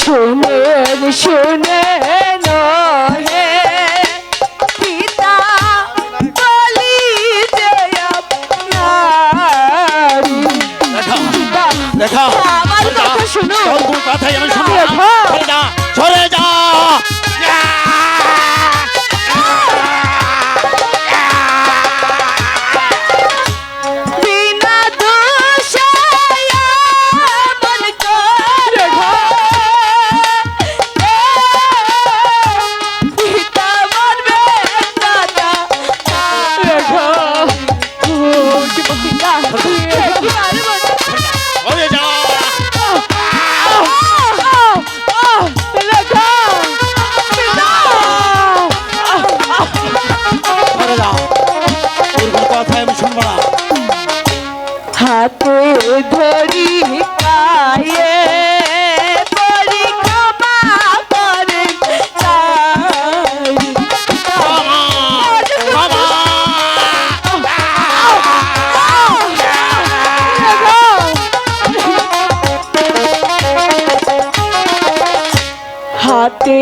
শুনে শুনে নহে পিতা বলি যে আপনারি রেখা আমার কথা শুনো তোর কোনো কথাই আমি শুনবো না। রেখা। চলে যা, চলে যা। বিনা দোষে মন করে পিতা মরবে দাদা রেখা ও কি পিতা চলে যা। চলে যা। তোর কোনো কথাই আমি শুনবো না। হাতে ধরি পায়ে পরি ক্ষমা করে তারি ক্ষমা, ক্ষমা। হাতে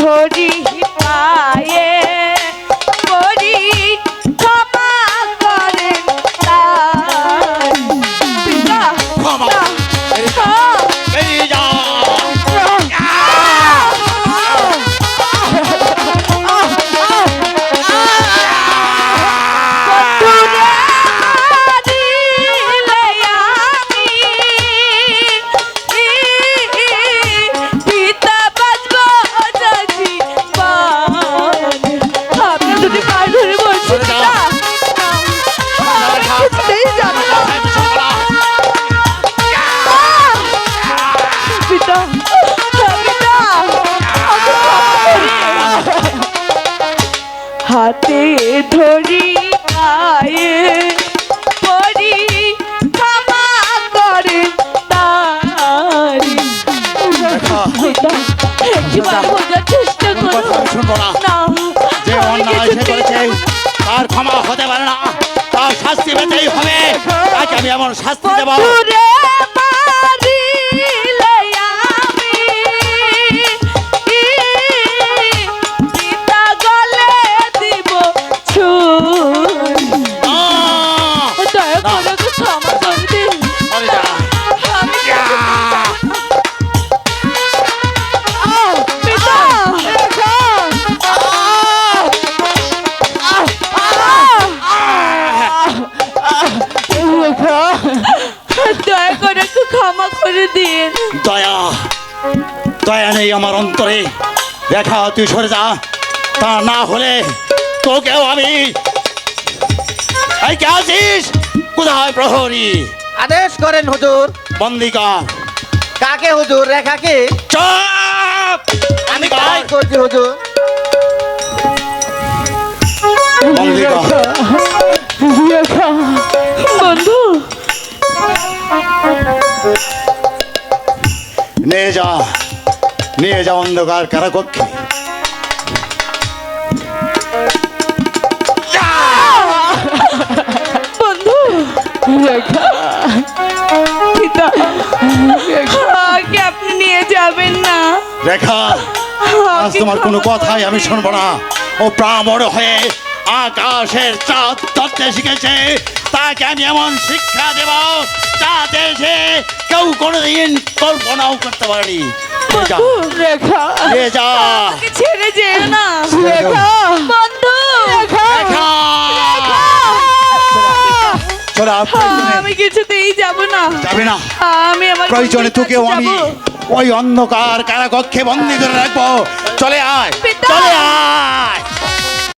ধরি পায়ে পরি ক্ষমা করে তারি পিতা ক্ষমা। বেরিয়ে যা। পিতা বাজবো যদি আপনি যদি পায়ে ধরে বলছেন পিতা কিছুতেই যাবে না আমি শুনবো না। পিতা পিতা হাতে ধরি পায়ে পরি ক্ষমা করে তারি পিতা একবার বোঝার চেষ্টা কোনো করো কথা আমি শুনবো না। না যে আমি অন্যায় সে কিছুতেই করেছে যাবো না। তার ক্ষমা হতে পারে না, তার শাস্তি পেতেই হবে। তাকে আমি এমন শাস্তি দেব বন্ধুরে মারিলে আমি পিতা গলে দিব ছুরি দয়া করে ওকে ক্ষমা করে দিন চলে যা। আমি পিতা দয়া করে ওকে ক্ষমা করে দিন দয়া, দয়া নেই আমার অন্তরে। দেখা তুই সরে যা, তা না হলে তোকেও আমি। এই কে আছিস? কোথায় প্রহরী? আদেশ করেন হুজুর। বন্দি কর। কাকে হুজুর? রেখাকে? চুপ! আমি তাই করছি হুজুর। বন্দি কর। বন্ধু নিয়ে যা, নিয়ে যা অন্ধকার কারাকক্ষে। বন্ধু পিতা আগে আপনি নিয়ে যাবেন না রেখা, আজ তোমার কোনো কথাই আমি শুনবো না। ও প্রামর হয়ে আকাশের চাঁদ ধরতে শিখেছে, তাকে আমি এমন শিক্ষা দেব যাতে সে কেউ কোনোদিন কল্পনাও করতে পারেনি। নিয়ে যা, রেখা নিয়ে যা। আমাকে ছেড়ে যেও না রেখা। বন্ধু রেখা, চলে আয়, আমি কিছুতেই যাব না যাবে না। আমি আমার প্রয়োজনে বন্ধুর তোকেও কাছে আমি যাবো। ওই অন্ধকার কারাকক্ষে বন্দি করে রাখবো। চলে আয়, পিতা। চলে আয়।